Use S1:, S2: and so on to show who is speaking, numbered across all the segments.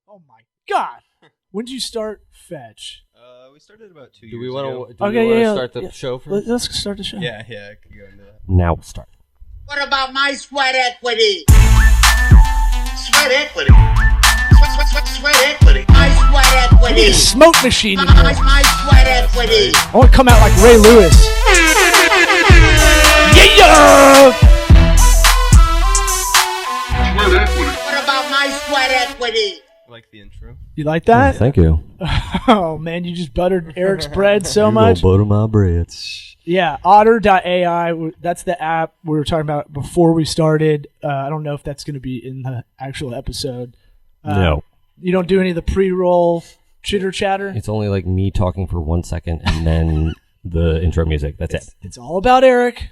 S1: Oh my God! When did you start Fetch?
S2: We started about 2
S3: Do
S2: years
S3: we
S2: ago.
S3: want to start the show first?
S1: Let's start the show.
S2: Yeah, I could go into that.
S3: Now we'll start.
S4: What about my sweat equity? Sweat equity. Sweat equity. My sweat
S1: I need
S4: equity.
S1: a smoke machine in here.
S4: My sweat equity.
S1: I want to come out like Ray Lewis. Yeah!
S4: What about my sweat equity?
S2: I like the intro.
S1: You like that?
S3: Thank you.
S1: Oh man, you just buttered Eric's bread so much.
S3: Butter my bread.
S1: Yeah, Otter.ai, that's the app we were talking about before we started. I don't know if that's going to be in the actual episode.
S3: No.
S1: You don't do any of the pre-roll chitter-chatter?
S3: It's only like me talking for 1 second and then the intro music. That's it.
S1: It's all about Eric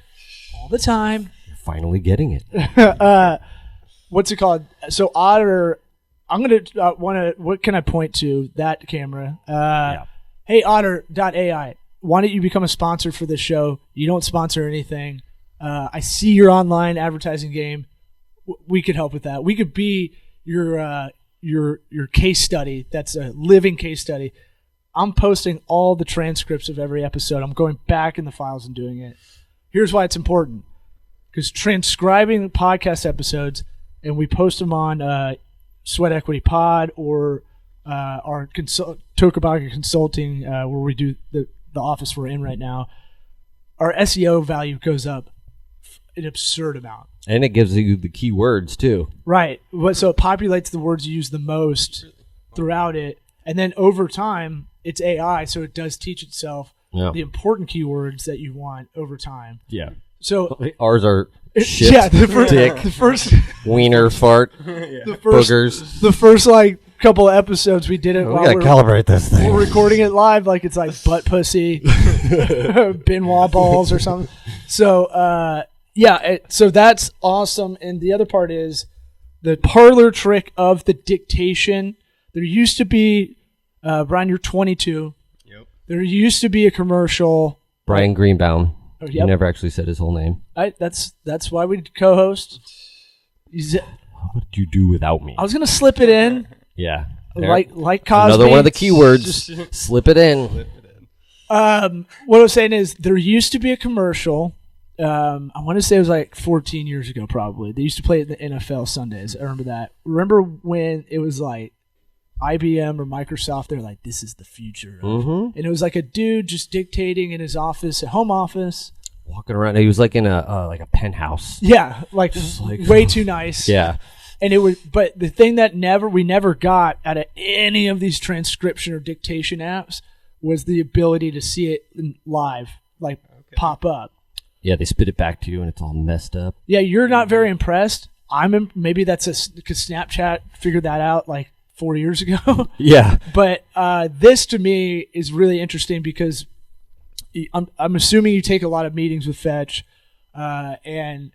S1: all the time.
S3: You're finally getting it.
S1: What's it called? So Otter, I'm going to what can I point to? That camera.
S3: Yeah.
S1: Hey, Otter.ai. Why don't you become a sponsor for this show? You don't sponsor anything. I see your online advertising game. We could help with that. We could be your case study. That's a living case study. I'm posting all the transcripts of every episode. I'm going back in the files and doing it. Here's why it's important. Because transcribing podcast episodes, and we post them on Sweat Equity Pod or our Tokabaga Consulting, where we do the office we're in right now, our SEO value goes up an absurd amount.
S3: And it gives you the keywords too.
S1: Right. So it populates the words you use the most throughout it. And then over time, it's AI, so it does teach itself the important keywords that you want over time.
S3: Yeah.
S1: So
S3: ours are shit,
S1: yeah,
S3: dick,
S1: the first
S3: wiener, fart, boogers.
S1: The first couple of episodes we did it
S3: We
S1: while
S3: gotta calibrate this thing.
S1: we're recording it live, like it's like butt pussy, Benoit balls or something. So so that's awesome. And the other part is the parlor trick of the dictation. There used to be, Brian, you're 22.
S2: Yep.
S1: There used to be a commercial.
S3: Brian Greenbaum.
S1: Oh,
S3: You never actually said his whole name.
S1: That's why we co-host.
S3: What did you do without me?
S1: I was gonna slip it in,
S3: Yeah.
S1: like Cosby.
S3: Another one of the keywords. Slip it in.
S1: What I was saying is there used to be a commercial. I want to say it was like 14 years ago, probably. They used to play it in the NFL Sundays. I remember that. Remember when it was like IBM or Microsoft? They're like, "This is the future," and it was like a dude just dictating in his office, at home office,
S3: Walking around. He was like in a penthouse.
S1: Yeah, like way too nice.
S3: Yeah.
S1: And it was, but the thing that we never got out of any of these transcription or dictation apps was the ability to see it live, pop up.
S3: Yeah, they spit it back to you and it's all messed up.
S1: Yeah, you're not very impressed. Maybe that's because Snapchat figured that out like 4 years ago.
S3: Yeah.
S1: But this to me is really interesting because I'm assuming you take a lot of meetings with Fetch, and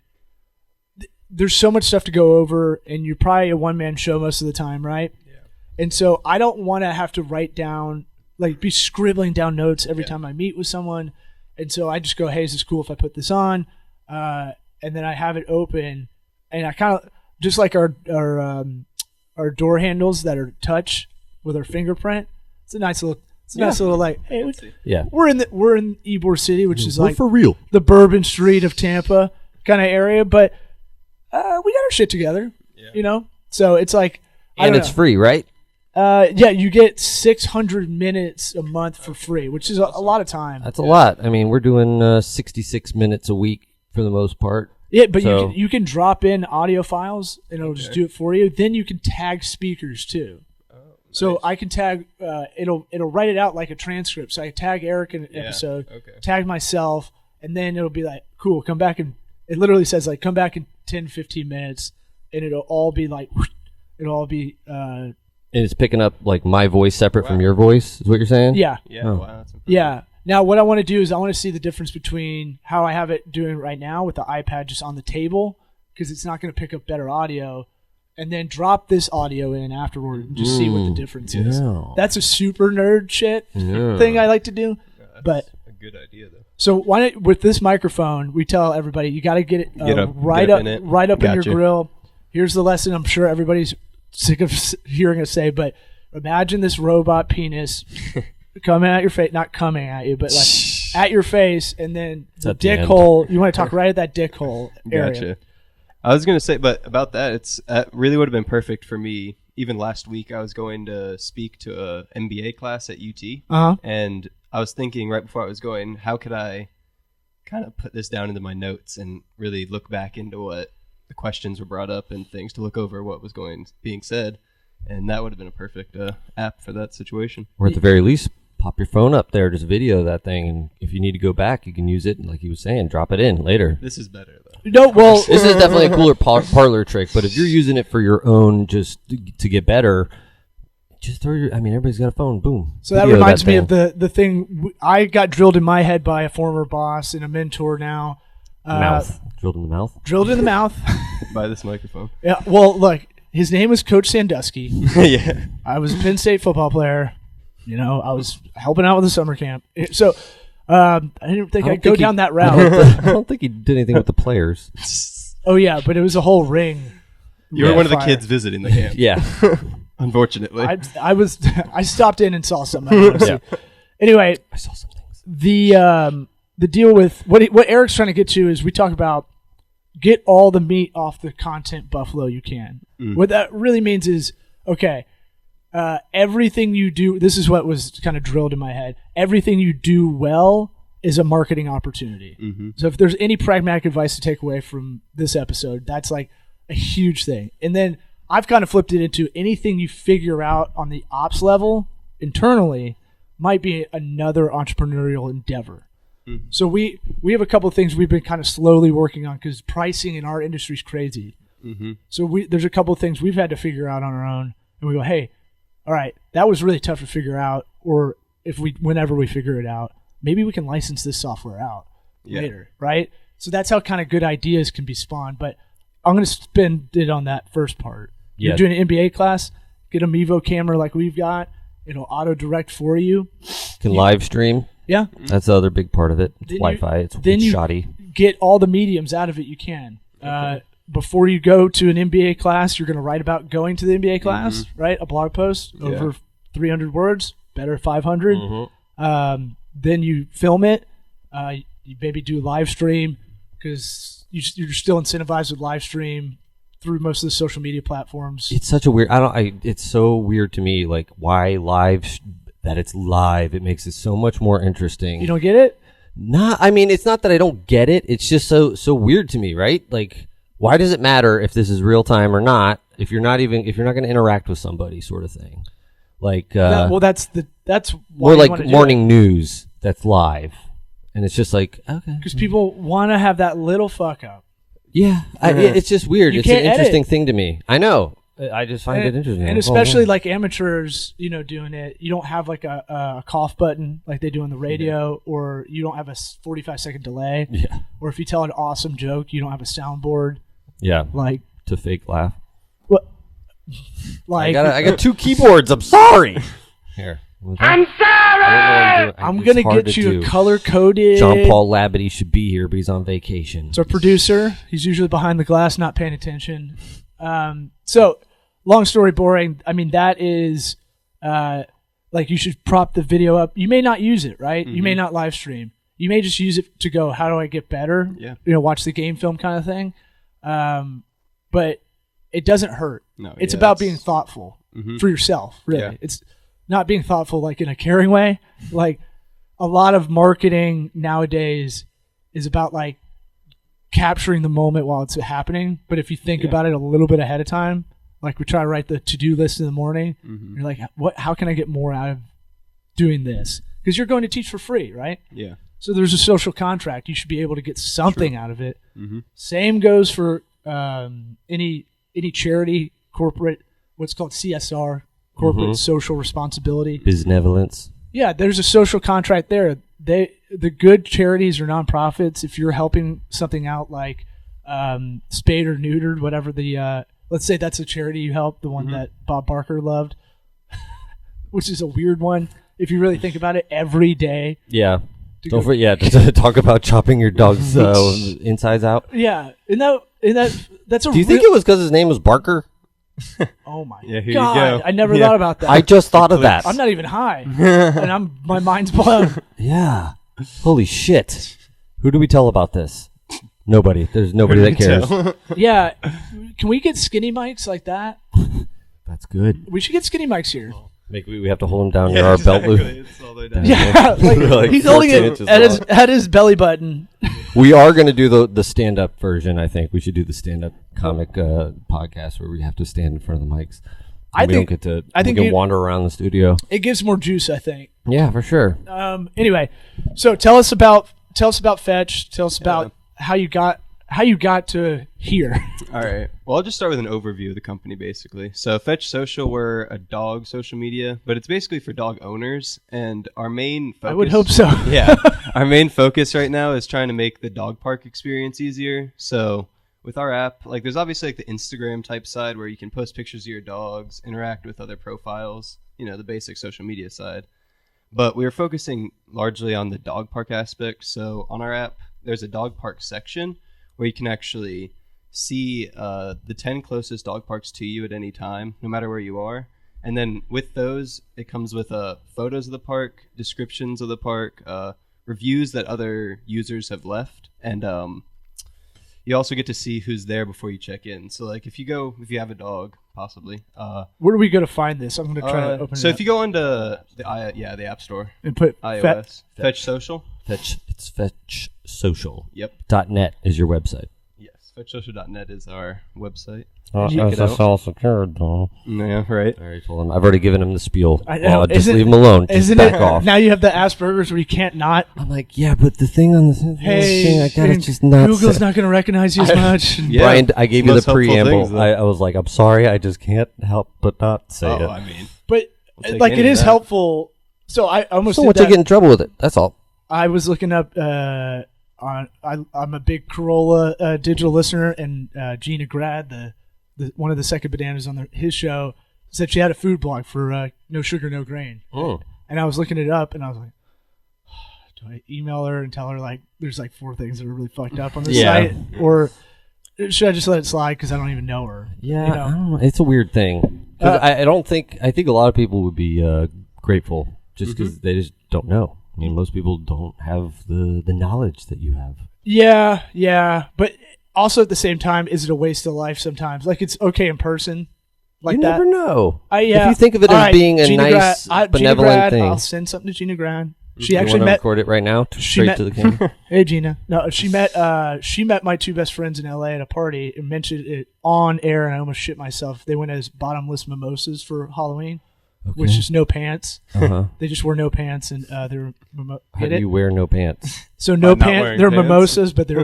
S1: there's so much stuff to go over, and you're probably a one-man show most of the time, right? Yeah. And so I don't want to have to write down, be scribbling down notes every time I meet with someone. And so I just go, hey, is this cool if I put this on? And then I have it open, and I kind of, just like our door handles that are touch with our fingerprint. It's a nice little hey, we're in Ybor City, which is like
S3: for real.
S1: The Bourbon Street of Tampa kind of area, but we got our shit together, So it's like,
S3: and it's free, right?
S1: Yeah, you get 600 minutes a month for free, which is a lot of time.
S3: That's a lot. I mean, we're doing 66 minutes a week for the most part.
S1: Yeah, but you can drop in audio files and it'll just do it for you. Then you can tag speakers too. So I can tag. It'll write it out like a transcript. So I tag Eric in an episode, tag myself, and then it'll be like, cool, come back and it literally says like come back in 10, 15 minutes, and it'll all be like, it'll all be. And
S3: it's picking up like my voice separate from your voice. Is what you're saying?
S1: Yeah.
S2: Yeah. Oh. Wow. That's impressive.
S1: Yeah. Now what I want to do is I want to see the difference between how I have it doing right now with the iPad just on the table, because it's not going to pick up better audio. And then drop this audio in afterward and just see what the difference is. That's a super nerd shit thing I like to do.
S2: Yeah,
S1: but
S2: a good idea though.
S1: So why not, with this microphone, we tell everybody you got to get it right up in your grill. Here's the lesson I'm sure everybody's sick of hearing us say, but imagine this robot penis coming at your face, not coming at you, but like at your face, and then the dick hole. You want to talk right at that dick hole area.
S2: Gotcha. I was going to say, but about that, it's really would have been perfect for me. Even last week, I was going to speak to a MBA class at UT, and I was thinking right before I was going, how could I kind of put this down into my notes and really look back into what the questions were brought up and things to look over what was being said, and that would have been a perfect app for that situation.
S3: Or at the very least, pop your phone up there, just video that thing, and if you need to go back, you can use it, and like he was saying, drop it in later.
S2: This is better, though.
S1: No, well,
S3: this is definitely a cooler parlor trick, but if you're using it for your own, just to get better, just throw your. I mean, everybody's got a phone. Boom.
S1: So that reminds me of the thing I got drilled in my head by a former boss and a mentor now.
S3: Mouth drilled in the mouth.
S1: Drilled in the mouth.
S2: By this microphone.
S1: Yeah. Well, look, his name was Coach Sandusky.
S2: Yeah.
S1: I was a Penn State football player. You know, I was helping out with the summer camp. So I didn't think I'd go down that route.
S3: I don't think he did anything with the players.
S1: Oh yeah, but it was a whole ring.
S2: You were one of the kids visiting the camp.
S3: Yeah.
S2: Unfortunately.
S1: I stopped in and saw something.
S3: Yeah.
S1: Anyway,
S3: I saw some things.
S1: The deal with what Eric's trying to get to is we talk about get all the meat off the content buffalo you can. What that really means is, okay, everything you do, this is what was kind of drilled in my head. Everything you do well is a marketing opportunity. So if there's any pragmatic advice to take away from this episode, that's like a huge thing. And then I've kind of flipped it into anything you figure out on the ops level internally might be another entrepreneurial endeavor. So we have a couple of things we've been kind of slowly working on because pricing in our industry is crazy. So there's a couple of things we've had to figure out on our own, and we go, hey, all right, that was really tough to figure out. Or whenever we figure it out, maybe we can license this software out later, right? So that's how kind of good ideas can be spawned. But I'm going to spend it on that first part. You're doing an MBA class, get a Mevo camera like we've got. It'll auto direct for you.
S3: Can live stream.
S1: Yeah.
S3: That's the other big part of it. It's Wi-Fi. It's shoddy.
S1: Get all the mediums out of it you can. Before you go to an MBA class, you're going to write about going to the MBA class, right? A blog post over 300 words, better 500. Then you film it. You maybe do live stream because you're still incentivized with live stream through most of the social media platforms.
S3: It's such a weird. It's so weird to me. Like why live? That it's live. It makes it so much more interesting.
S1: You don't get it?
S3: Nah, I mean, it's not that I don't get it. It's just so weird to me, right? Like, why does it matter if this is real time or not? If you're not going to interact with somebody, sort of thing. Like,
S1: that's
S3: why more like morning news that's live, and it's just like okay,
S1: because people want to have that little fuck up.
S3: Yeah, it's just weird. It's an interesting
S1: edit.
S3: thing to me. I know. I just find it interesting.
S1: And especially like amateurs, doing it, you don't have like a cough button like they do on the radio, or you don't have a 45-second delay.
S3: Yeah.
S1: Or if you tell an awesome joke, you don't have a soundboard.
S3: Yeah.
S1: Like
S3: to fake laugh.
S1: What? Like
S3: I got two keyboards. I'm sorry. Here.
S4: I'm sorry!
S1: I'm going to get you a color-coded...
S3: John Paul Labadie should be here, but he's on vacation.
S1: It's our producer. He's usually behind the glass, not paying attention. So... Long story boring. I mean, that is like you should prop the video up. You may not use it, right? You may not live stream. You may just use it to go, how do I get better?
S2: Yeah.
S1: Watch the game film kind of thing. But it doesn't hurt.
S2: No,
S1: it's about being thoughtful for yourself, really. Yeah. It's not being thoughtful like in a caring way. Like a lot of marketing nowadays is about like capturing the moment while it's happening. But if you think about it a little bit ahead of time, like we try to write the to-do list in the morning. You're like, how can I get more out of doing this? Because you're going to teach for free, right?
S2: Yeah.
S1: So there's a social contract. You should be able to get something out of it. Same goes for any charity, corporate, what's called CSR, corporate social responsibility.
S3: Benevolence.
S1: Yeah, there's a social contract there. The good charities or nonprofits, if you're helping something out like spayed or neutered, whatever the... let's say that's a charity you help, the one that Bob Barker loved, which is a weird one. If you really think about it, every day.
S3: Yeah. Don't forget, to talk about chopping your dog's insides out.
S1: Yeah. And that's a
S3: Do you think it was because his name was Barker?
S1: Oh my
S2: Yeah, here
S1: God.
S2: you go.
S1: I never
S2: Yeah.
S1: thought about that.
S3: I just thought of that.
S1: I'm not even high. And my mind's blown.
S3: Yeah. Holy shit. Who do we tell about this? Nobody. There's nobody that cares.
S1: Yeah. Can we get skinny mics like that?
S3: That's good.
S1: We should get skinny mics here.
S3: Maybe we have to hold him down near our belt loop.
S2: It's all the way down.
S1: Yeah.
S3: Like
S1: he's holding
S3: 14
S1: it
S3: inches
S1: at his belly button.
S3: We are going to do the stand-up version, I think. We should do the stand-up comic podcast where we have to stand in front of the mics.
S1: I
S3: we
S1: think-
S3: don't get to
S1: I think
S3: we can
S1: you-
S3: wander around the studio.
S1: It gives more juice, I think.
S3: Yeah, for sure.
S1: Anyway, so tell us about Fetch. Tell us about how you got to here.
S2: All right. Well, I'll just start with an overview of the company, basically. So Fetch Social, we're a dog social media, but it's basically for dog owners. And our main focus...
S1: I would hope so.
S2: Yeah. Our main focus right now is trying to make the dog park experience easier. So with our app, like there's obviously like the Instagram type side where you can post pictures of your dogs, interact with other profiles, the basic social media side. But we were focusing largely on the dog park aspect. So on our app, there's a dog park section where you can actually see the 10 closest dog parks to you at any time, no matter where you are. And then with those, it comes with photos of the park, descriptions of the park, reviews that other users have left. And you also get to see who's there before you check in. So like if you have a dog, possibly.
S1: Where do we go to find this? I'm going to try to open it
S2: So
S1: up.
S2: if you go into the App Store,
S1: and put
S2: iOS, Fetch Social.
S3: It's fetchsocial.net
S2: Yep.
S3: is your website.
S2: Yes, fetchsocial.net is our website.
S3: SSL secured, though.
S2: Yeah, right.
S3: I already told him. I've already given him the spiel.
S1: I know.
S3: Just leave him alone. Just
S1: Isn't
S3: back
S1: it?
S3: off.
S1: Now you have the Asperger's where you can't not.
S3: I'm like, yeah, but the thing on the thing, I gotta
S1: and
S3: just not
S1: Google's
S3: say.
S1: not going to recognize you as much.
S2: Yeah.
S3: Brian, I gave you the
S2: Most helpful
S3: preamble.
S2: things, though.
S3: I was like, I'm sorry, I just can't help but not say it.
S2: I mean,
S1: But
S2: We'll take
S1: like
S2: any
S1: it
S2: of
S1: is
S2: that.
S1: helpful. So I almost
S3: So
S1: did
S3: what you
S1: that.
S3: get in trouble with it? That's all.
S1: I was looking up. I'm a big Corolla digital listener, and Gina Grad, the one of the second bananas on his show, said she had a food blog for No Sugar, No Grain.
S3: Oh.
S1: And I was looking it up, and I was like, do I email her and tell her like there's like 4 things that are really fucked up on this
S2: Yeah.
S1: site, or should I just let it slide because I don't even know her?
S3: Yeah,
S1: You know?
S3: I don't know. It's a weird thing. 'Cause I think a lot of people would be grateful just because they just don't know. I mean, most people don't have the knowledge that you have.
S1: Yeah, but also at the same time, is it a waste of life sometimes? Like it's okay in person, like
S3: You
S1: that.
S3: never know.
S1: Yeah.
S3: If you think of it
S1: All
S3: as
S1: right,
S3: being a
S1: Gina
S3: nice,
S1: Grad,
S3: benevolent
S1: Gina Grad,
S3: thing.
S1: I'll send something to Gina Grad. She
S3: You
S1: actually
S3: wanna
S1: met.
S3: record it right now,
S1: She
S3: straight
S1: met-
S3: to the camera.
S1: Hey Gina, no, she met my 2 best friends in LA at a party and mentioned it on air, and I almost shit myself. They went as bottomless mimosas for Halloween, which is no pants.
S3: Uh-huh.
S1: They just wore no pants, and they're
S3: How do you wear no pants?
S1: So no
S2: By not
S1: pants.
S2: wearing
S1: They're
S2: pants?
S1: mimosas, but they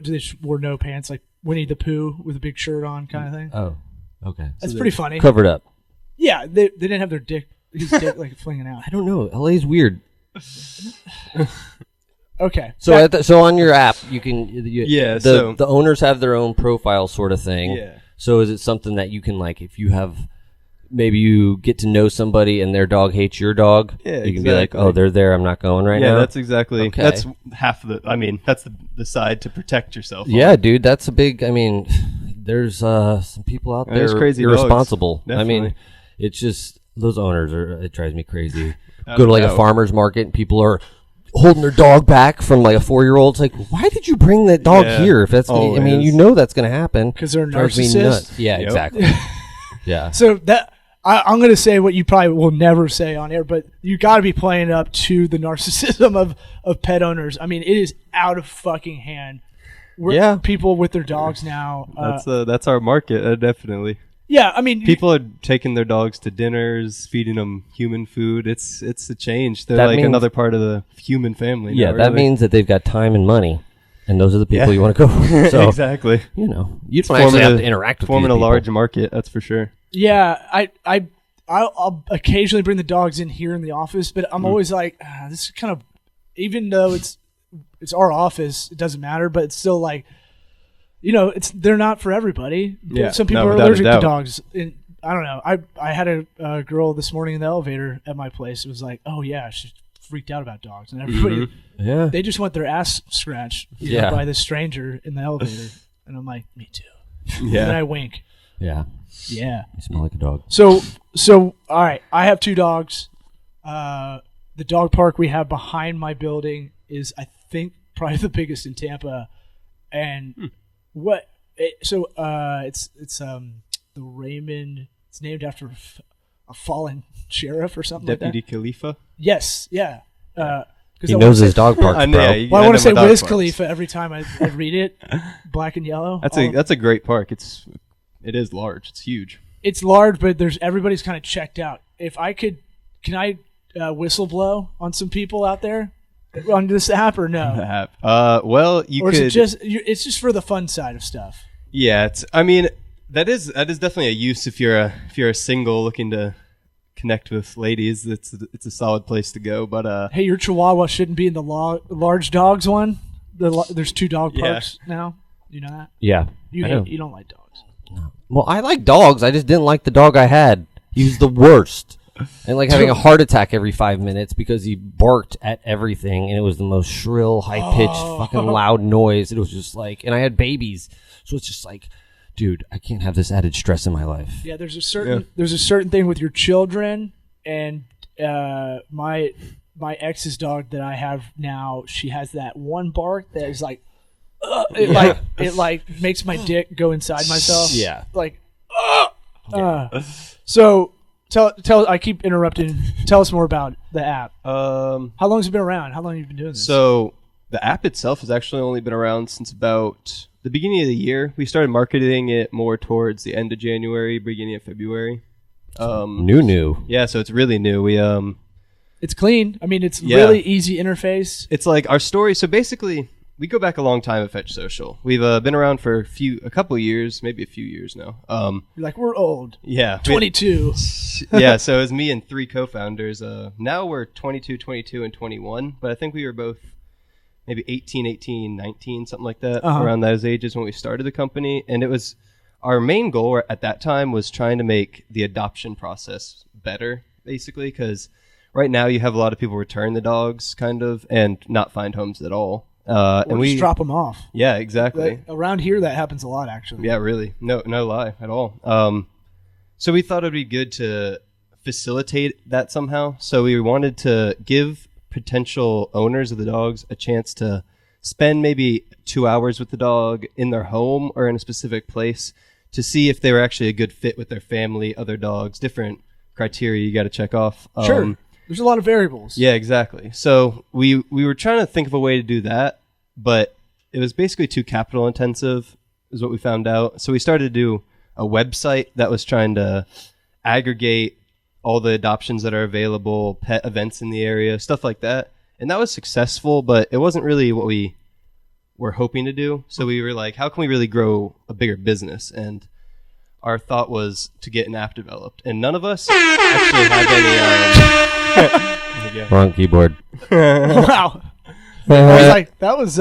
S1: just wore no pants, like Winnie the Pooh with a big shirt on, kind of thing.
S3: Oh, okay.
S1: That's pretty funny.
S3: Covered up.
S1: Yeah, they didn't have his dick like flinging out.
S3: I don't know. LA's weird.
S1: Okay.
S3: So so on your app, you can
S2: so-
S3: the owners have their own profile sort of thing.
S2: Yeah.
S3: So is it something that you can like if you have maybe you get to know somebody and their dog hates your dog?
S2: Yeah,
S3: you can be like,
S2: exactly.
S3: oh, they're there. I'm not going right
S2: yeah,
S3: now.
S2: that's exactly.
S3: Okay.
S2: That's half of the. I mean, that's the side to protect yourself. on.
S3: Yeah, dude, that's a big. I mean, there's some people out there
S2: There's crazy dogs.
S3: irresponsible. I mean,
S2: Definitely.
S3: it's just those owners are. It drives me crazy.
S2: I
S3: Go to like
S2: know.
S3: a farmer's market and people are holding their dog back from like a 4-year-old. It's like, why did you bring that dog
S2: Yeah,
S3: here? If that's, I mean,
S2: always.
S3: you know that's going to happen
S1: 'Cause they're
S3: Drives me
S1: narcissists?
S3: nuts. Yeah,
S2: Yep.
S3: exactly. Yeah.
S1: So that I'm going to say what you probably will never say on air, but you got to be playing up to the narcissism of pet owners. I mean, it is out of fucking hand.
S3: Yeah.
S1: People with their dogs now.
S2: That's our market, definitely.
S1: Yeah, I mean,
S2: People are taking their dogs to dinners, feeding them human food. It's a change. They're
S3: That
S2: like
S3: means-
S2: another part of the human family.
S3: Yeah,
S2: now,
S3: that
S2: really.
S3: means that they've got time and money. And those are the people
S2: Yeah.
S3: you want to go with. So,
S2: exactly.
S3: you know, you don't actually have to interact with
S2: forming
S3: these
S2: a
S3: people.
S2: large market. That's for sure.
S1: yeah, I'll occasionally bring the dogs in here in the office, but I'm always like, this is kind of, even though it's our office, it doesn't matter, but it's still like, you know, they're not for everybody.
S2: Yeah,
S1: Some people
S2: no,
S1: are
S2: without a
S1: allergic to
S2: doubt.
S1: dogs. And I don't know. I had a girl this morning in the elevator at my place. It was like, oh yeah, she's freaked out about dogs, and everybody
S3: Yeah.
S1: they just want their ass scratched
S3: Yeah.
S1: by this stranger in the elevator, and I'm like, me too. And then
S2: Yeah.
S1: I wink.
S3: Yeah.
S1: Yeah.
S3: You smell like a dog.
S1: So all right. I have 2 dogs. The dog park we have behind my building is, I think, probably the biggest in Tampa. And it's the Raymond. It's named after a fallen sheriff or something
S2: Deputy
S1: like that.
S2: Khalifa.
S1: Yes. Yeah.
S3: He knows his dog parks, bro.
S2: Yeah,
S1: Well, I want to say Wiz Khalifa every time I read it. Black and yellow.
S2: That's a great park. It is large. It's huge.
S1: It's large, but everybody's kind of checked out. If I could, can I whistle blow on some people out there on this app or no?
S2: Well, you
S1: or
S2: could.
S1: Is it it's just for the fun side of stuff.
S2: Yeah, I mean, that is definitely a use if you're a single looking to connect with ladies. It's a solid place to go. But
S1: hey, your Chihuahua shouldn't be in the large dogs one. There's 2 dog parks now. You know that?
S3: Yeah.
S1: You don't like dogs.
S3: No. Well, I like dogs. I just didn't like the dog I had. He was the worst. And like having a heart attack every 5 minutes because he barked at everything, and it was the most shrill, high-pitched, fucking loud noise. It was just like, and I had babies, so it's just like, dude, I can't have this added stress in my life.
S1: Yeah, there's a certain thing with your children, and my ex's dog that I have now, she has that one bark that is like, it makes my dick go inside myself.
S3: Yeah,
S1: like, so. Tell. I keep interrupting. Tell us more about the app. How long has it been around? How long have you been doing this?
S2: So the app itself has actually only been around since about the beginning of the year. We started marketing it more towards the end of January, beginning of February.
S3: New.
S2: Yeah, so it's really new. We
S1: it's clean. I mean, it's really easy interface.
S2: It's like our story. So basically, we go back a long time at Fetch Social. We've been around for a couple of years, maybe a few years now.
S1: You're like, we're old.
S2: Yeah.
S1: 22.
S2: Yeah, so it was me and 3 co-founders. Now we're 22, 22, and 21, but I think we were both maybe 18, 19, something like that, around those ages when we started the company. And it was our main goal at that time was trying to make the adoption process better, basically, because right now you have a lot of people return the dogs, kind of, and not find homes at all.
S1: And we just drop them off.
S2: Yeah, exactly.
S1: Around here, that happens a lot, actually.
S2: Yeah, really. No lie at all. So we thought it'd be good to facilitate that somehow. So we wanted to give potential owners of the dogs a chance to spend maybe 2 hours with the dog in their home or in a specific place to see if they were actually a good fit with their family, other dogs, different criteria you got to check off.
S1: Sure. There's a lot of variables.
S2: Yeah, exactly. So we were trying to think of a way to do that, but it was basically too capital intensive is what we found out. So we started to do a website that was trying to aggregate all the adoptions that are available, pet events in the area, stuff like that. And that was successful, but it wasn't really what we were hoping to do. So we were like, how can we really grow a bigger business? And our thought was to get an app developed. And none of us actually had any...
S3: Wrong keyboard.
S1: Wow. I was like, that was...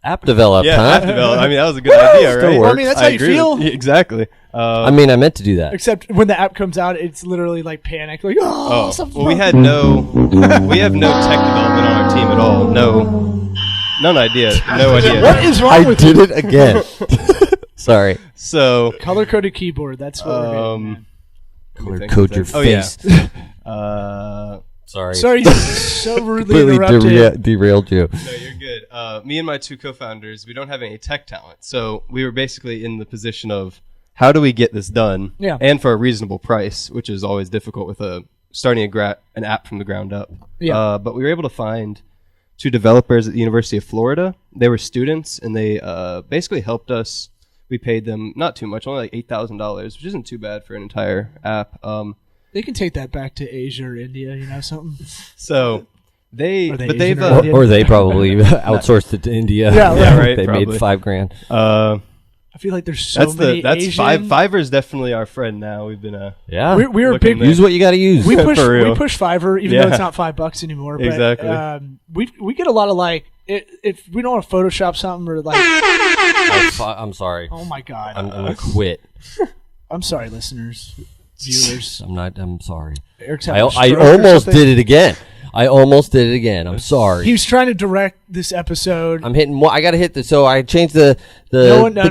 S3: App developed,
S2: yeah,
S3: huh?
S2: app developed. I mean, that was a good idea, right?
S1: Well, I mean, that's how you feel.
S2: Exactly.
S3: I mean, I meant to do that.
S1: Except when the app comes out, it's literally like panic. Like,
S2: well, we have no tech development on our team at all. No idea.
S1: What is wrong with
S3: you? I did it again. Sorry.
S2: So
S1: color-coded keyboard. That's what we're getting, man.
S3: Color code your face. Sorry.
S1: Sorry, so rudely interrupted.
S3: Derailed you.
S2: No, you're good. Me and my 2 co-founders, we don't have any tech talent, so we were basically in the position of how do we get this done, and for a reasonable price, which is always difficult with starting an app from the ground up. Yeah. But we were able to find 2 developers at the University of Florida. They were students, and they basically helped us. We paid them not too much, only like $8,000, which isn't too bad for an entire app.
S1: They can take that back to Asia or India, something.
S2: So they probably
S3: outsourced it to India.
S1: Yeah,
S2: right.
S3: They
S2: probably
S3: made $5,000.
S1: I feel like there's so many Asian.
S2: Fiverr's definitely our friend now. We've been
S1: we were big.
S3: Use what you got to use.
S1: We push Fiverr, even though it's not $5 anymore. But,
S2: exactly.
S1: We get a lot of like if we don't want to Photoshop something or like.
S3: I'm sorry.
S1: Oh my God.
S3: I'm gonna quit.
S1: I'm sorry, listeners, viewers.
S3: I'm sorry.
S1: Eric's
S3: I almost did it again. I almost did it again. I'm sorry.
S1: He was trying to direct this episode.
S3: I'm hitting. I gotta hit the. So I changed the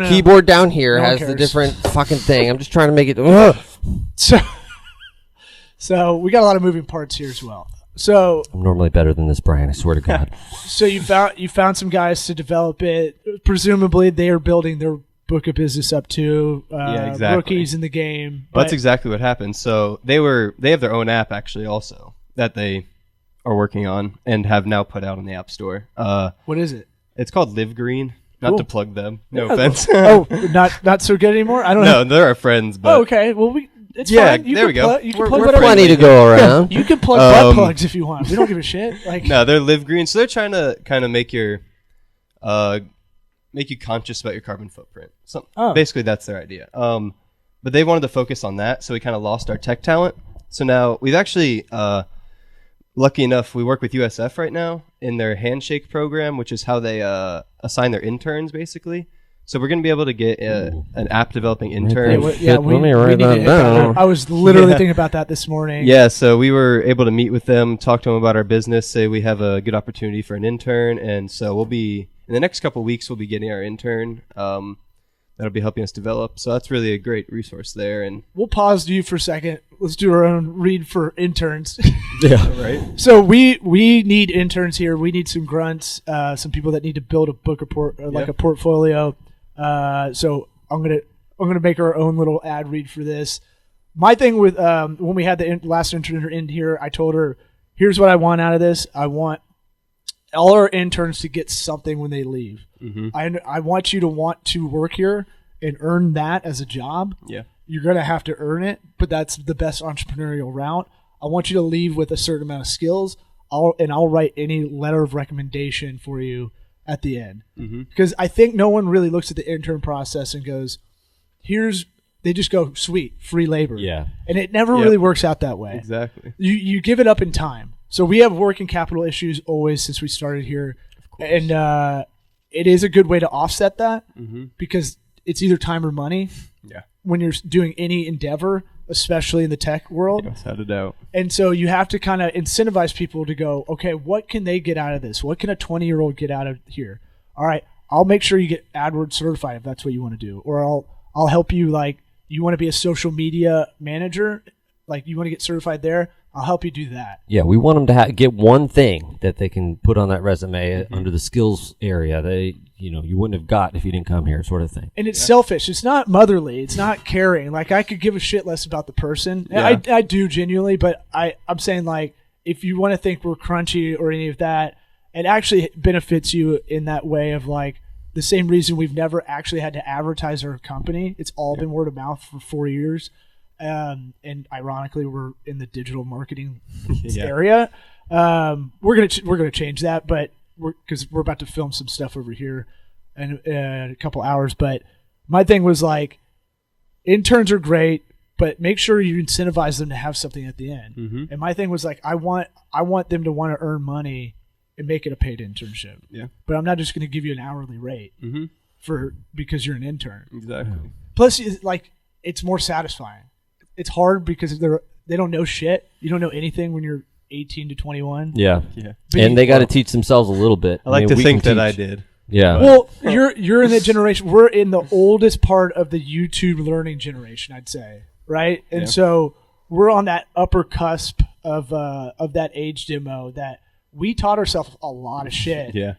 S3: keyboard down here
S1: No one
S3: has the
S1: cares.
S3: different fucking thing. I'm just trying to make it.
S1: So we got a lot of moving parts here as well. So
S3: I'm normally better than this, Brian. I swear to God.
S1: So you found some guys to develop it. Presumably they are building their book of business up too.
S2: Exactly.
S1: Rookies in the game.
S2: Well, that's exactly what happened. So they have their own app actually also that they are working on and have now put out on the App Store.
S1: What is it?
S2: It's called Live Green. Not
S1: Cool.
S2: to plug them. No offense.
S1: Oh, not so good anymore. I don't know.
S2: No, they're our friends. But
S1: Oh, okay. Well, it's
S2: Yeah,
S1: fine. You
S2: there
S1: can
S2: we go.
S1: You can
S2: We're-
S1: plug
S2: we're
S1: whatever.
S3: Plenty to go around.
S1: You can plug butt plugs if you want. We don't give a shit. Like
S2: no, they're Live Green. So they're trying to kind of make you conscious about your carbon footprint. So basically, that's their idea. But they wanted to focus on that, so we kind of lost our tech talent. So now we've actually, lucky enough, we work with USF right now in their handshake program, which is how they assign their interns, basically. So we're going to be able to get an app developing intern.
S3: Let me write
S1: need to
S3: that
S1: hit that.
S3: down.
S1: I was literally thinking about that this morning.
S2: Yeah, so we were able to meet with them, talk to them about our business, say we have a good opportunity for an intern, and so we'll be in the next couple of weeks we'll be getting our intern. That'll be helping us develop. So that's really a great resource there. And
S1: We'll pause you for a second. Let's do our own read for interns.
S3: Yeah.
S2: right.
S1: So we need interns here. We need some grunts, some people that need to build a book report or like a portfolio. So I'm gonna make our own little ad read for this. My thing with when we had the last intern in here, I told her, here's what I want out of this. I want all our interns to get something when they leave.
S2: Mm-hmm.
S1: I want you to want to work here and earn that as a job.
S2: Yeah.
S1: You're going to have to earn it, but that's the best entrepreneurial route. I want you to leave with a certain amount of skills. I'll write any letter of recommendation for you at the end.
S2: Mm-hmm.
S1: Because I think no one really looks at the intern process and goes, they just go, sweet, free labor.
S3: Yeah.
S1: And it never really works out that way.
S2: Exactly.
S1: You give it up in time. So we have working capital issues always since we started here. And it is a good way to offset that because it's either time or money.
S2: Yeah.
S1: When you're doing any endeavor, especially in the tech world.
S2: Without a doubt.
S1: And so you have to kind of incentivize people to go, okay, what can they get out of this? What can a 20-year-old get out of here? All right, I'll make sure you get AdWords certified if that's what you want to do. Or I'll help you, like, you want to be a social media manager, like you want to get certified there, I'll help you do that.
S3: Yeah, we want them to get one thing that they can put on that resume under the skills area that you wouldn't have got if you didn't come here, sort of thing.
S1: And it's selfish. It's not motherly. It's not caring. Like, I could give a shit less about the person.
S2: Yeah.
S1: I do genuinely, but I'm saying, like, if you want to think we're crunchy or any of that, it actually benefits you in that way of, like, the same reason we've never actually had to advertise our company. It's all been word of mouth for 4 years. And ironically, we're in the digital marketing area. We're gonna change that, but because we're about to film some stuff over here in a couple hours. But my thing was, like, interns are great, but make sure you incentivize them to have something at the end.
S2: Mm-hmm.
S1: And my thing was, like, I want them to want to earn money and make it a paid internship.
S2: Yeah.
S1: But I'm not just going to give you an hourly rate because you're an intern.
S2: Exactly.
S1: Plus, like, it's more satisfying. It's hard because they don't know shit. You don't know anything when you're 18 to 21.
S3: Yeah.
S2: Yeah.
S3: And they got to teach themselves a little bit.
S2: I like to think that I did.
S3: Yeah.
S1: Well, you're in the generation. We're in the oldest part of the YouTube learning generation, I'd say, right? And so we're on that upper cusp of that age demo that we taught ourselves a lot of shit.
S2: Yeah.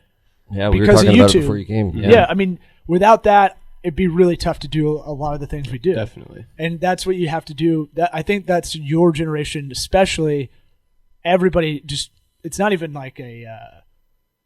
S3: Yeah, we were
S1: because of
S3: talking about
S1: YouTube.
S3: it before you came.
S1: Yeah, I mean, without that, it'd be really tough to do a lot of the things we do.
S2: Definitely. And
S1: that's what you have to do. I think that's your generation, especially. Everybody just, it's not even like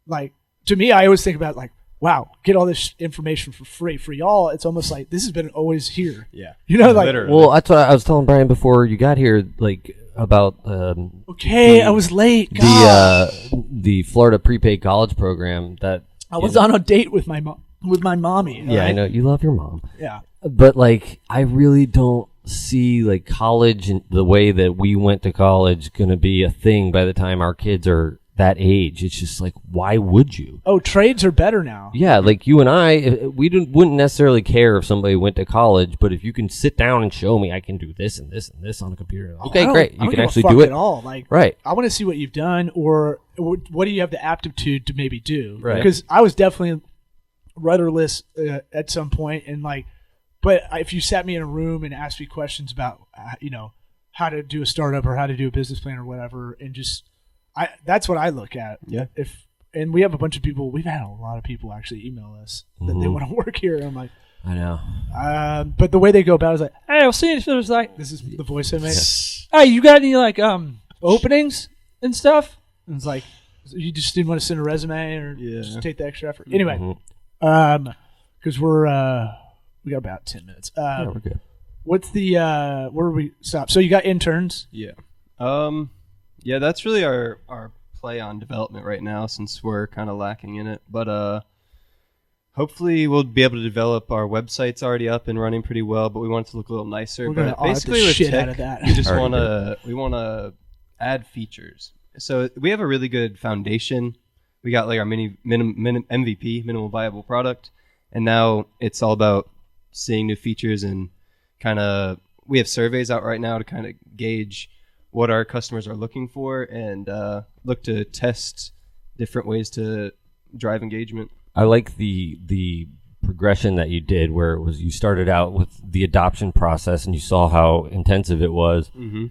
S1: like, to me, I always think about, like, wow, get all this information for free. For y'all, it's almost like this has been always here.
S2: Yeah.
S1: Like,
S2: literally.
S3: Well, that's what I was telling Brian before you got here, like, about
S1: I was late. God.
S3: The Florida prepaid college program that
S1: I was on a date with my mom. With my mommy.
S3: Yeah,
S1: right?
S3: I know you love your mom.
S1: Yeah,
S3: but, like, I really don't see, like, college and the way that we went to college going to be a thing by the time our kids are that age. It's just like, why would you?
S1: Oh, trades are better now.
S3: Yeah, like you and I, wouldn't necessarily care if somebody went to college, but if you can sit down and show me I can do this and this and this on a computer, okay, great, you can actually do it.
S1: At all. Like,
S3: right.
S1: I want to see what you've done, or what do you have the aptitude to maybe do?
S3: Right.
S1: Because I was definitely rudderless at some point, and like, but if you sat me in a room and asked me questions about, how to do a startup or how to do a business plan or whatever, and just. That's what I look at.
S2: Yeah.
S1: And we have a bunch of people. We've had a lot of people actually email us that they want to work here. And I'm like,
S3: I know.
S1: But the way they go about it is like, hey, I'll see if there's like, this is the voice I made.
S3: Yeah.
S1: Hey, you got any like openings and stuff? And it's like, you just didn't want to send a resume or just take the extra effort. Anyway, because we got about 10 minutes.
S3: Yeah, we're good.
S1: What's the where do we stop? So you got interns.
S2: Yeah. Yeah, that's really our play on development right now, since we're kind of lacking in it. But hopefully we'll be able to develop. Our website's already up and running pretty well, but we want it to look a little nicer.
S1: We're gonna
S2: but basically, with
S1: shit
S2: tech,
S1: out of that.
S2: we just want to add features. So we have a really good foundation. We got like our MVP, minimal viable product, and now it's all about seeing new features and kind of. We have surveys out right now to kind of gauge what our customers are looking for and look to test different ways to drive engagement.
S3: I like the progression that you did, where it was you started out with the adoption process and you saw how intensive it was, and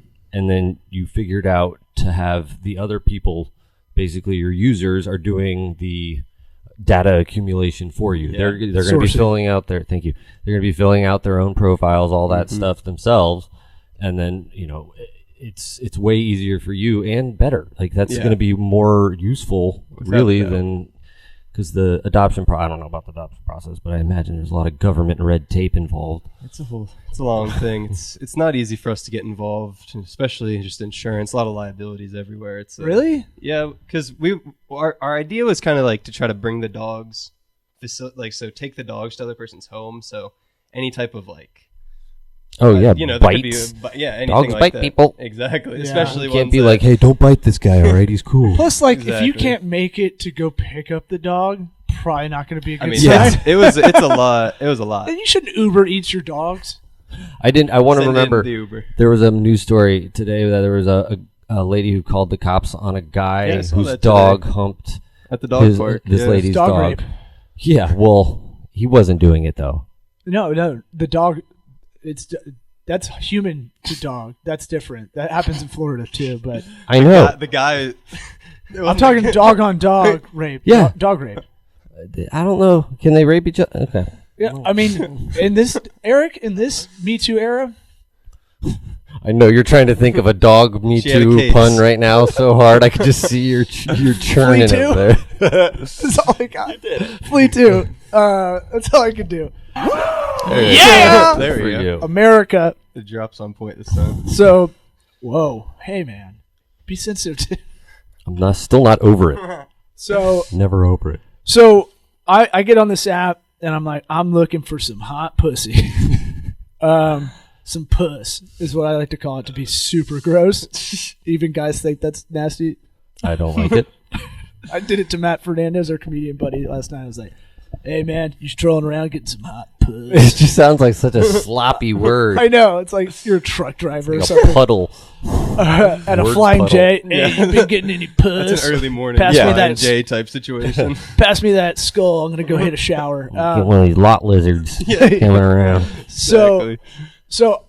S3: then you figured out to have the other people, basically your users, are doing the data accumulation for you.
S2: Yeah.
S3: They're going to be filling out their They're going to be filling out their own profiles, all that stuff themselves, and then it's way easier for you and better. Like that's going to be more useful, really, than because the adoption. I don't know about the adoption process, but I imagine there's a lot of government red tape involved.
S2: It's a long thing. It's not easy for us to get involved, especially just insurance. A lot of liabilities everywhere. It's
S1: Really?
S2: Yeah, because our idea was kind of like to try to bring the dogs, take the dogs to the other person's home. So any type of like.
S3: Oh yeah,
S2: there
S3: bites.
S2: could be anything
S3: Dogs
S2: like
S3: bite
S2: that.
S3: people.
S2: Exactly,
S1: Yeah.
S2: especially
S3: You can't
S2: ones
S3: be
S2: that-
S3: like, hey, don't bite this guy. All right, he's cool.
S1: Plus, like, if you
S2: Exactly.
S1: can't make it to go pick up the dog, probably not going to be a good
S2: I mean,
S1: sign.
S2: it's a lot. It was a lot.
S1: Then you shouldn't Uber eats your dogs.
S3: I want to
S2: Send in
S3: remember.
S2: the Uber.
S3: There was a news story today that there was a lady who called the cops on a guy
S2: Yeah, I saw
S3: whose
S2: that
S3: dog
S2: today.
S3: humped
S2: At the dog park.
S3: this
S2: yeah.
S3: lady's
S1: Dog
S3: dog.
S1: rape.
S3: Yeah, well, he wasn't doing it though.
S1: No, the dog. That's human to dog. That's different. That happens in Florida too. But
S3: I know.
S2: The guy.
S1: I'm talking dog on dog rape.
S3: Yeah.
S1: Dog rape.
S3: I don't know. Can they rape each other? Okay.
S1: Yeah, I mean, in this Me Too era,
S3: I know you're trying to think of a dog Me
S2: She had a
S3: Too
S2: case.
S3: pun right now so hard. I could just see you're churning
S1: Flea
S3: up there.
S1: that's all I got. Flea too. That's all I could do.
S3: Yeah!
S2: There
S3: For
S2: we go.
S3: you.
S1: America.
S2: The drop's on point this time.
S1: So, whoa, hey man, be sensitive.
S3: I'm still not over it.
S1: So,
S3: Never over it.
S1: I get on this app and I'm like, I'm looking for some hot pussy. Some puss is what I like to call it, to be super gross. Even guys think that's nasty.
S3: I don't like it.
S1: I did it to Matt Fernandez, our comedian buddy, last night. I was like, hey man, you strolling around getting some hot
S3: It
S1: puss.
S3: just sounds like such a sloppy word.
S1: I know, it's like you're a truck driver or
S3: Like a
S1: something.
S3: puddle.
S1: At a
S3: Word
S1: Flying
S3: puddle.
S1: J. Hey, you been getting any puss?
S2: That's an early morning
S1: Pass me
S2: Flying
S1: that-
S2: J type situation.
S1: Pass me that skull. I'm going to go hit a shower.
S3: Get one of these lot lizards coming around.
S2: Exactly.
S1: So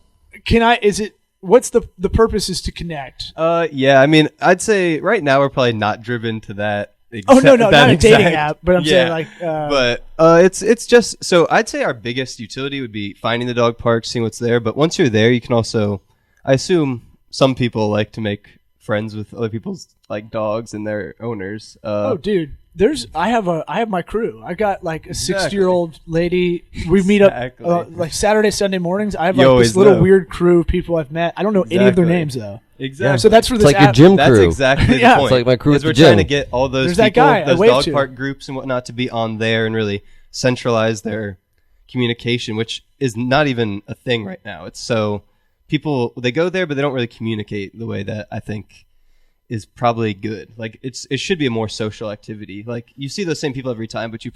S1: what's the purpose is to connect?
S2: Yeah, I mean, I'd say right now we're probably not driven to that.
S1: Oh, no,
S2: that
S1: not a dating
S2: exact-
S1: app, but I'm
S2: Yeah.
S1: saying like,
S2: But it's just so I'd say our biggest utility would be finding the dog park, seeing what's there. But once you're there, you can also, I assume, some people like to make friends with other people's like dogs and their owners.
S1: oh dude, I have my crew. I got like a 60-year-old lady. We meet up
S2: Exactly.
S1: like Saturday, Sunday mornings. I have
S2: You
S1: like
S2: always
S1: this little
S2: know.
S1: weird crew of people I've met. I don't know any of their
S2: Exactly.
S1: names though.
S2: Exactly.
S1: So that's for
S3: It's
S1: this
S3: like your
S1: app.
S3: gym
S2: That's
S3: crew.
S2: exactly
S1: Yeah.
S2: the point.
S3: It's like my crew
S2: is
S3: at
S2: we're
S3: the
S2: trying
S3: gym.
S2: to get all those
S1: There's that
S2: people,
S1: guy I
S2: those
S1: waved
S2: dog
S1: to.
S2: park groups and whatnot, to be on there and really centralize their communication, which is not even a thing right now. It's so people, they go there, but they don't really communicate the way that I think is probably good. Like it should be a more social activity. Like you see those same people every time, but you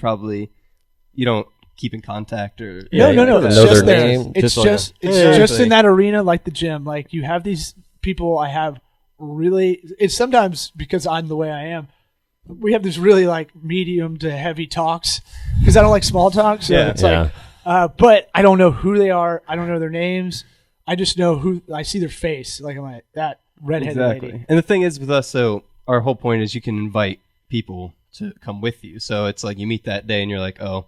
S2: don't keep in contact or
S1: no. It's
S3: know
S1: just
S3: their
S1: there.
S3: name.
S1: It's just in that arena, like the gym. Like you have these people. I have really. It's sometimes because I'm the way I am. We have this really like medium to heavy talks because I don't like small talk. So it's like, but I don't know who they are. I don't know their names. I just know who I see their face. Like I'm like that redheaded lady.
S2: And the thing is with us, so our whole point is you can invite people to come with you. So it's like you meet that day and you're like, oh,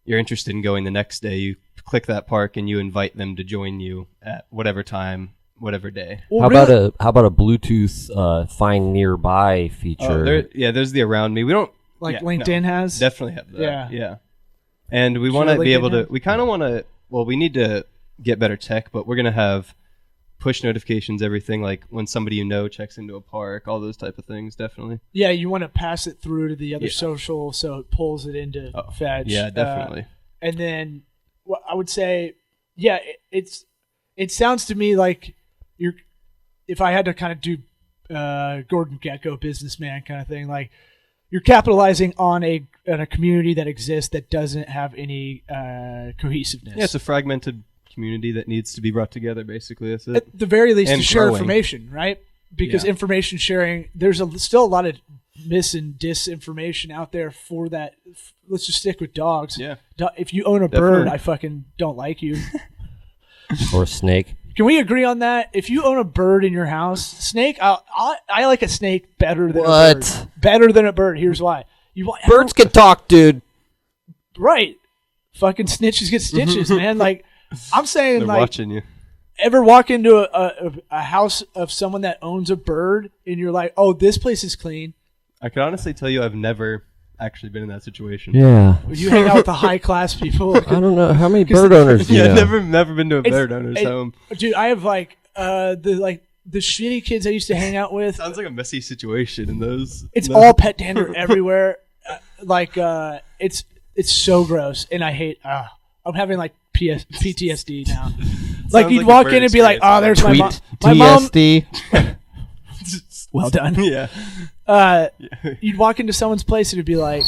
S2: you're interested in going the next day. You click that park and you invite them to join you at whatever time, whatever day.
S3: Well, how about a Bluetooth find nearby feature?
S2: There's the around me. We don't
S1: LinkedIn has.
S2: Definitely have that.
S1: Yeah.
S2: And we want to be able to. We kind of want to. Well, we need to get better tech, but we're gonna have push notifications, everything like when somebody checks into a park, all those type of things. Definitely.
S1: Yeah, you want to pass it through to the other social, so it pulls it into Fetch.
S2: Yeah, definitely.
S1: And then I would say, it sounds to me like if I had to kind of do Gordon Gekko businessman kind of thing, like you're capitalizing on a community that exists that doesn't have any cohesiveness.
S2: Yeah, it's a fragmented community that needs to be brought together. Basically, that's it.
S1: At the very least,
S2: and
S1: to share
S2: growing.
S1: information, right? Because information sharing, there's still a lot of mis and disinformation out there for that. Let's just stick with dogs.
S2: Yeah.
S1: If you own a bird, I fucking don't like you.
S3: Or a snake.
S1: Can we agree on that? If you own a bird in your house, snake, I like a snake better than a bird. Better than a bird. Here's why.
S3: Birds can talk, dude.
S1: Right. Fucking snitches get stitches, man. Like, I'm saying,
S2: They're
S1: like,
S2: watching you.
S1: Ever walk into a house of someone that owns a bird and you're like, oh, this place is clean?
S2: I can honestly tell you I've never actually been in that situation.
S3: Yeah.
S1: You hang out with the high class people.
S3: I don't know. How many bird owners do you know?
S2: Never been to a bird owner's home.
S1: Dude, I have the shitty kids I used to hang out with.
S2: Sounds like a messy situation in those.
S1: It's all pet dander everywhere. It's so gross, and I hate. I'm having like PTSD now. Like you'd walk in and be like, "Oh, there's my mom." My
S3: TSD.
S1: Well done.
S2: Yeah.
S1: You'd walk into someone's place and it'd be like,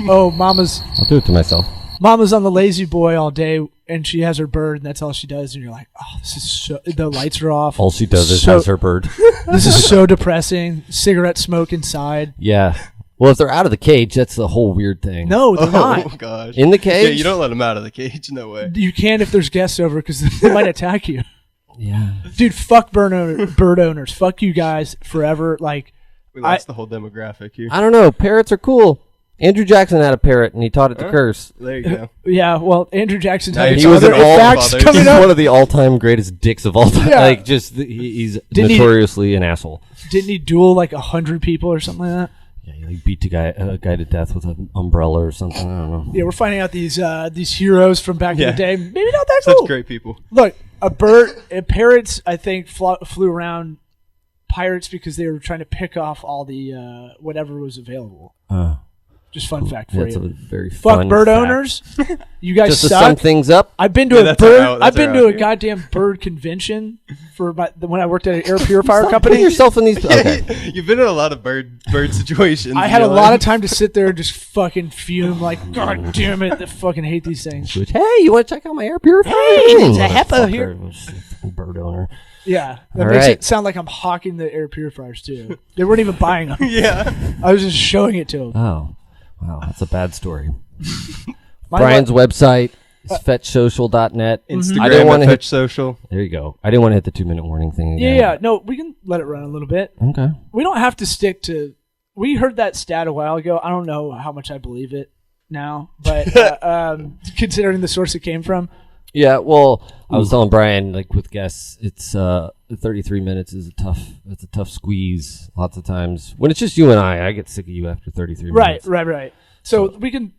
S1: "Oh, mama's."
S3: I'll do it to myself.
S1: Mama's on the lazy boy all day, and she has her bird, and that's all she does. And you're like, "Oh, this is so." The lights are off.
S3: All she does is has her bird.
S1: This is so depressing. Cigarette smoke inside.
S3: Yeah. Well, if they're out of the cage, that's the whole weird thing.
S1: No, they're not.
S2: Oh gosh.
S3: In the cage?
S2: Yeah, you don't let them out of the cage. No way.
S1: You can if there's guests over because they might attack you.
S3: Yeah.
S1: Dude, fuck bird owners. Fuck you guys forever. Like,
S2: We lost the whole demographic here.
S3: I don't know. Parrots are cool. Andrew Jackson had a parrot, and he taught it to curse.
S2: There you go.
S1: Yeah, well, Andrew Jackson had
S3: He was
S1: other facts
S2: fathers.
S1: coming
S3: He's
S1: up.
S3: one of the all-time greatest dicks of all time.
S1: Yeah.
S3: Like, just he's notoriously an asshole.
S1: Didn't he duel like 100 people or something like that?
S3: Yeah, he like beat a guy to death with an umbrella or something. I don't know.
S1: Yeah, we're finding out these heroes from back in the day. Maybe not that
S2: Such
S1: cool.
S2: great people.
S1: Look, parrots, I think, flew around pirates because they were trying to pick off all the whatever was available. Just fun fact for
S3: That's a
S1: you.
S3: very
S1: Fuck
S3: fun
S1: bird
S3: fact.
S1: owners. You guys
S3: Just to
S1: suck.
S3: sum things up.
S1: I've been to
S2: Yeah,
S1: a
S2: that's
S1: bird.
S2: our out-
S1: I've
S2: that's
S1: been
S2: our
S1: to a
S2: out here.
S1: goddamn bird convention for when I worked at an air purifier
S3: Stop
S1: company.
S3: putting yourself in these. Okay.
S2: You've been in a lot of bird situations.
S1: I had a lot of time to sit there and just fucking fume like, God damn it, I fucking hate these things.
S3: Hey, you want to check out my air purifier?
S1: Hey, there's a heifer here.
S3: Bird owner.
S1: Yeah, that
S3: All
S1: makes
S3: right.
S1: it sound like I'm hawking the air purifiers too. They weren't even buying them.
S2: Yeah.
S1: I was just showing it to them.
S3: Oh, wow, that's a bad story.
S1: My
S3: Brian's website is fetchsocial.net.
S2: Instagram
S3: I didn't want
S2: at
S3: to
S2: Fetch Social.
S3: There you go. I didn't want to hit the 2-minute warning thing again.
S1: Yeah. No, we can let it run a little bit.
S3: Okay.
S1: We don't have to stick to. We heard that stat a while ago. I don't know how much I believe it now, but considering the source it came from.
S3: Yeah, well, I was telling Brian, like with guests, it's 33 minutes is it's a tough squeeze lots of times. When it's just you and I get sick of you after 33 minutes.
S1: Right. So we can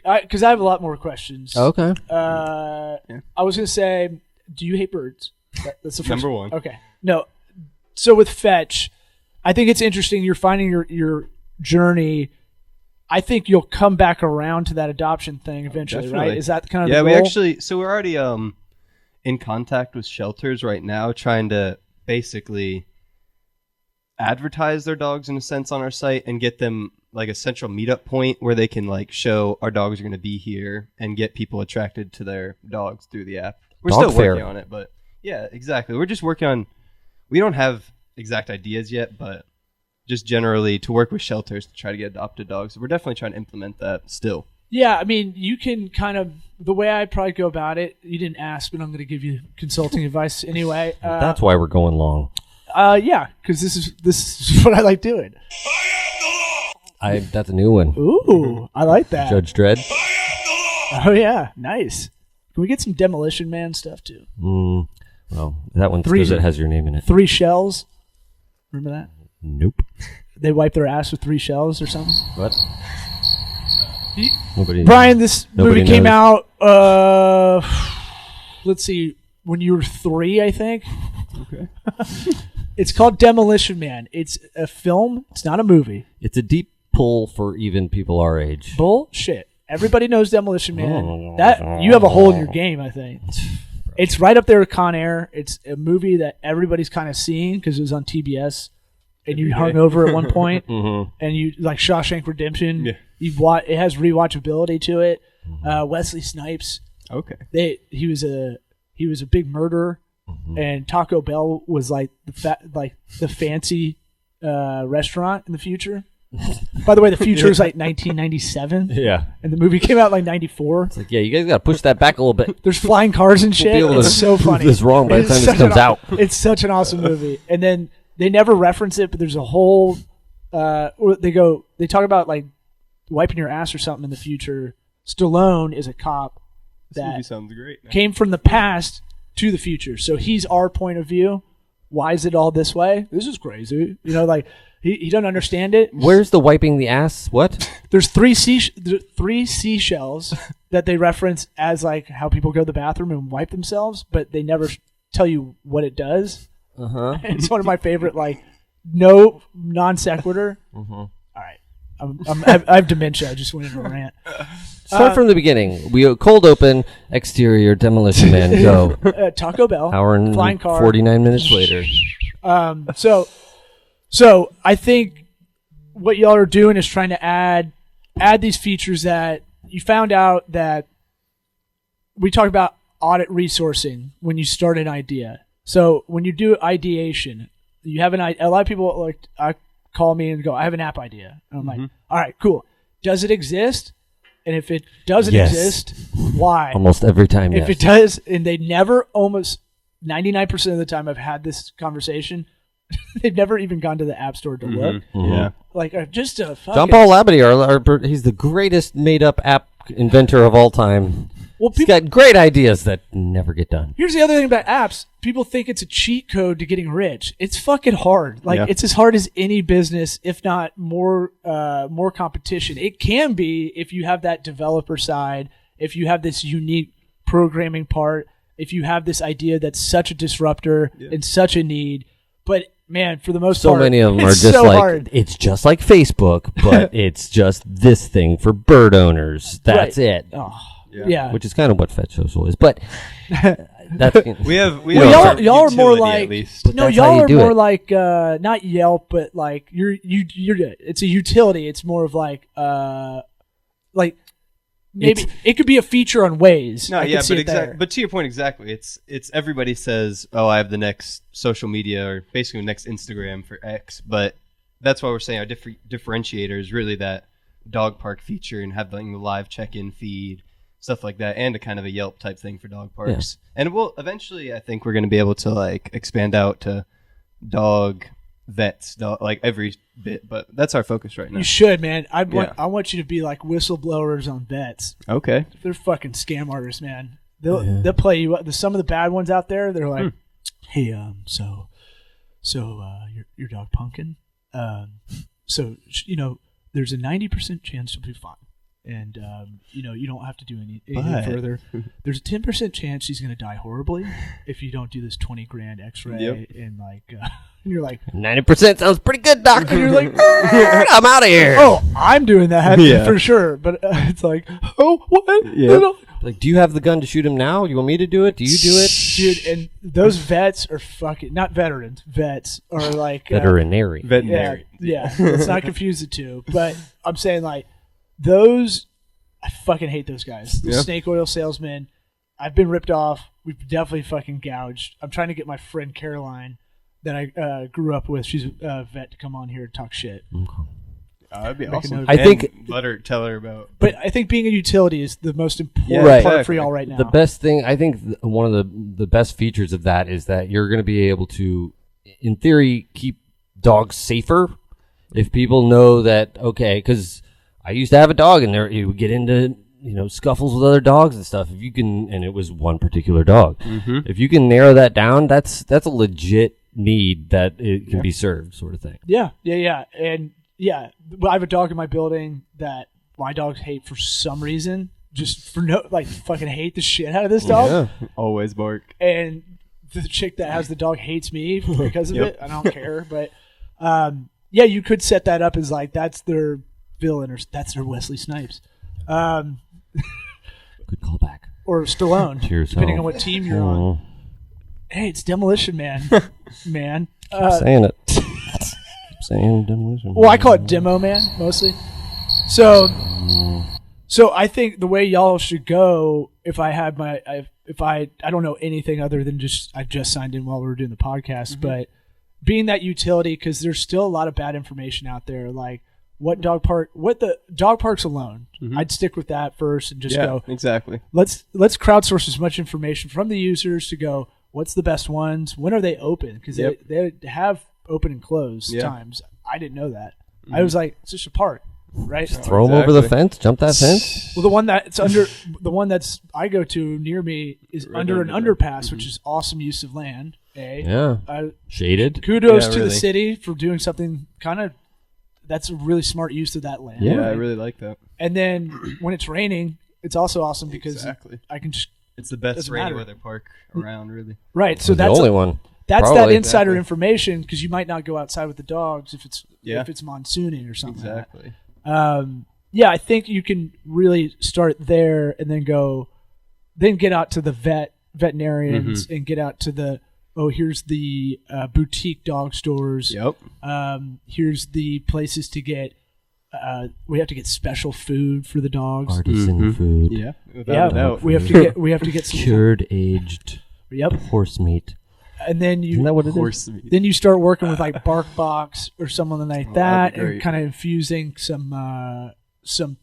S1: because I have a lot more questions.
S3: Okay.
S1: I was gonna say, do you hate birds? That's the first
S2: Number one.
S1: Okay. No. So with Fetch, I think it's interesting. You're finding your journey. I think you'll come back around to that adoption thing eventually,
S2: Definitely.
S1: right? Is that kind of
S2: Yeah,
S1: the
S2: we
S1: goal?
S2: actually. So we're already in contact with shelters right now, trying to basically. advertise their dogs in a sense on our site and get them like a central meetup point where they can like show our dogs are going to be here and get people attracted to their dogs through the app. We're
S3: Dog
S2: still
S3: fair.
S2: working on it, but yeah, exactly. We're just working on, we don't have exact ideas yet, but just generally to work with shelters to try to get adopted dogs. So we're definitely trying to implement that still.
S1: Yeah, I mean, you can kind of, the way I'd probably go about it, you didn't ask, but I'm going to give you consulting advice anyway.
S3: That's why we're going long.
S1: Yeah, because this is what I like doing.
S3: That's a new one.
S1: Ooh, I like that.
S3: Judge Dredd.
S1: Oh, yeah, nice. Can we get some Demolition Man stuff, too?
S3: Well, that one because it has your name in it.
S1: 3 shells. Remember that?
S3: Nope.
S1: They wipe their ass with 3 shells or something?
S3: What?
S1: Brian, this
S3: Nobody
S1: movie came
S3: knows.
S1: out, let's see, when you were 3, I think.
S2: Okay.
S1: It's called Demolition Man. It's a film. It's not a movie.
S3: It's a deep pull for even people our age.
S1: Bullshit. Everybody knows Demolition Man. That you have a hole in your game, I think. It's right up there with Con Air. It's a movie that everybody's kind of seeing because it was on TBS, and you hung over at one point, and you like Shawshank Redemption.
S2: Yeah.
S1: It has rewatchability to it. Wesley Snipes.
S2: Okay.
S1: He was a big murderer, and Taco Bell was like the fancy restaurant in the future. By the way, the future is like 1997.
S3: Yeah.
S1: And the movie came out like 94.
S3: It's like, yeah, you guys got to push that back a little bit.
S1: There's flying cars and shit.
S3: We'll be able
S1: It's
S3: to
S1: so
S3: prove
S1: funny.
S3: this wrong by the time this comes out.
S1: It's such an awesome movie. And then they never reference it, but there's a whole they talk about like wiping your ass or something in the future. Stallone is a cop
S2: This movie
S1: that
S2: sounds great. Man.
S1: came from the past to the future. So he's our point of view. Why is it all this way? This is crazy. You know, like he doesn't understand it.
S3: Where's the wiping the ass? What?
S1: There's three seashells that they reference as like how people go to the bathroom and wipe themselves, but they never tell you what it does. It's one of my favorite, like, no non sequitur. All right, I have dementia. I just went into a rant.
S3: Start from the beginning. We cold open, exterior, Demolition Man, go.
S1: Taco Bell,
S3: Hour and
S1: flying car,
S3: 49 minutes later.
S1: So I think what y'all are doing is trying to add these features that you found out that we talk about audit resourcing when you start an idea. So when you do ideation, you have a lot of people like call me and go, I have an app idea. And I'm like, all right, cool. Does it exist? And if it doesn't exist, why?
S3: Almost every time,
S1: If it does, and they never, almost 99% of the time I've had this conversation, they've never even gone to the App Store to look.
S2: Yeah.
S1: Like, just a fucking...
S3: John Paul Labadie, he's the greatest made-up app inventor of all time.
S1: Well,
S3: He's got great ideas that never get done.
S1: Here's the other thing about apps. People think it's a cheat code to getting rich. It's fucking hard. Like,
S2: Yeah.
S1: it's as hard as any business, if not more competition. It can be if you have that developer side, if you have this unique programming part, if you have this idea that's such a disruptor and such a need. But, man, for the most part,
S3: So many of them are
S1: it's
S3: just
S1: so
S3: like,
S1: hard.
S3: it's just like Facebook, but it's just this thing for bird owners. That's
S1: Right.
S3: it.
S1: Oh, yeah.
S3: Which is kind of what Fetch Social is. But that's...
S2: We have
S1: Well, y'all are more
S2: utility,
S1: like
S2: at least.
S1: no,
S3: that's how
S1: y'all
S3: you
S1: are
S3: do
S1: more
S3: it.
S1: like not Yelp, but like you're it's a utility. It's more of like maybe it could be a feature on Waze.
S2: No,
S1: I
S2: yeah,
S1: could see
S2: but
S1: it there.
S2: but to your point exactly, it's everybody says, "Oh, I have the next social media or basically next Instagram for X," but that's why we're saying our differentiator is really that dog park feature and having the live check-in feed, stuff like that, and a kind of a Yelp type thing for dog parks. Yeah. And we'll eventually, I think we're going to be able to like expand out to dog vets, like every bit, but that's our focus right now.
S1: You should, man. I want you to be like whistleblowers on vets.
S2: Okay.
S1: They're fucking scam artists, man. They'll play you up. Some of the bad ones out there, they're like, hey, so your dog Pumpkin, so you know, there's a 90% chance you'll be fine, and you know, you don't have to do anything further. There's a 10% chance she's gonna die horribly if you don't do this $20,000 X-ray, and like, and you're like,
S3: 90% sounds pretty good, doc.
S1: and you're like,
S3: I'm out of here.
S1: oh, I'm doing that
S2: Yeah.
S1: for sure. But it's like, oh, what?
S2: Yeah.
S3: Like, do you have the gun to shoot him now? You want me to do it? Do you do it?
S1: Dude, and those vets are fucking, not veterans, vets are like.
S3: Veterinary.
S1: Yeah. Let's not confuse the two. But I'm saying, like, those, I fucking hate those guys. The snake oil salesmen. I've been ripped off. We've definitely fucking gouged. I'm trying to get my friend Caroline that I grew up with. She's a vet to come on here and talk shit.
S3: Okay.
S2: That'd be awesome.
S3: I think
S2: tell her about.
S1: But I think being a utility is the most important part for y'all right now.
S3: The best thing, I think, one of the best features of that is that you're going to be able to, in theory, keep dogs safer if people know that. Okay, because I used to have a dog, and he would get into scuffles with other dogs and stuff. If you can, and it was one particular dog. Mm-hmm. If you can narrow that down, that's a legit need that it can be served, sort of thing. Yeah,
S1: and. Yeah, I have a dog in my building that my dogs hate for some reason. Just for fucking hate the shit out of this dog.
S2: Yeah, always bark.
S1: And the chick that has the dog hates me because of it. I don't care. But, you could set that up as like, that's their villain or that's their Wesley Snipes.
S3: Good callback.
S1: Or Stallone, depending on what team you're on. Hey, it's Demolition Man, man.
S3: Saying it. Saying Demolition.
S1: Well, I call it Demo Man mostly. So I think the way y'all should go, if I had I don't know anything other than I just signed in while we were doing the podcast, but being that utility, because there's still a lot of bad information out there, like what the dog parks alone. I'd stick with that first and just go
S2: exactly.
S1: Let's crowdsource as much information from the users to go. What's the best ones? When are they open? Because they have open and close times. I didn't know that. I was like, it's just a park, right?
S3: Just throw them over the fence, jump that fence.
S1: Well, the one that's I go to near me is under an underpass, which is awesome use of land.
S3: Shaded.
S1: Kudos to the city for doing something that's a really smart use of that land.
S2: Yeah, I really like that.
S1: And then when it's raining, it's also awesome because I can just.
S2: It's the best rainy weather park around, really.
S1: Right, so that's
S3: the only one.
S1: That's that insider information because you might not go outside with the dogs if it's monsooning or something.
S2: Exactly.
S1: I think you can really start there and then get out to the veterinarians and get out to here's the boutique dog stores.
S2: Yep.
S1: Here's the places to get. We have to get special food for the dogs.
S3: Artisan food.
S2: Yeah. Without a doubt.
S1: We have to get some
S3: cured, aged.
S1: Yep.
S3: Horse meat.
S1: And then
S3: Isn't that what it is?
S1: Then you start working with like Bark Box or someone like that, and kind of infusing some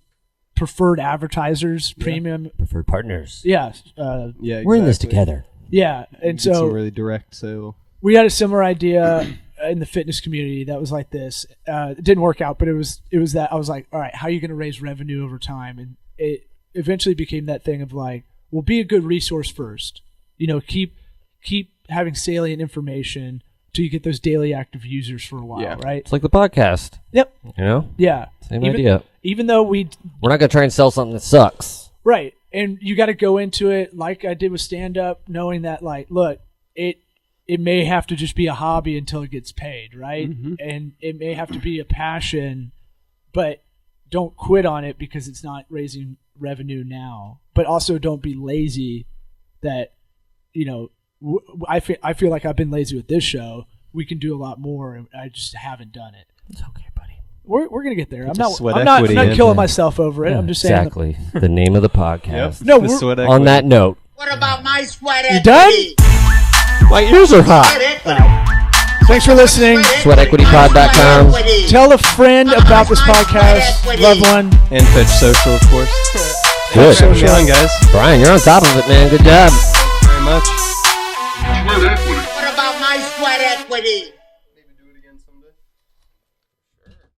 S1: preferred advertisers, premium
S3: preferred partners.
S1: Yeah,
S2: exactly.
S3: We're in this together.
S1: Yeah, and so
S2: some really direct. So
S1: we had a similar idea in the fitness community that was like this. It didn't work out, but it was that I was like, all right, how are you going to raise revenue over time? And it eventually became that thing of like, well, be a good resource first. Keep having salient information till you get those daily active users for a while, right?
S3: It's like the podcast.
S1: Yep.
S3: Yeah. Same idea.
S1: Even though we're
S3: not going to try and sell something that sucks.
S1: Right. And you got to go into it like I did with stand-up, knowing that, like, look, it may have to just be a hobby until it gets paid, right? And it may have to be a passion, but don't quit on it because it's not raising revenue now. But also don't be lazy that, I feel like I've been lazy with this show. We can do a lot more, and I just haven't done it.
S3: It's okay, buddy.
S1: We're gonna get there. I'm not killing myself over it. I'm just saying
S3: exactly the name of the podcast.
S1: No,
S3: on that note.
S4: What about my sweat equity?
S1: You done?
S3: My ears are hot.
S1: Thanks for listening.
S3: SweatEquityPod.com.
S1: Tell a friend about this podcast. Love one.
S2: And Fetch Social, of course.
S3: Good.
S2: Social, guys.
S3: Brian, you're on top of it, man. Good job.
S2: Thank you very much.
S4: What about my sweat equity?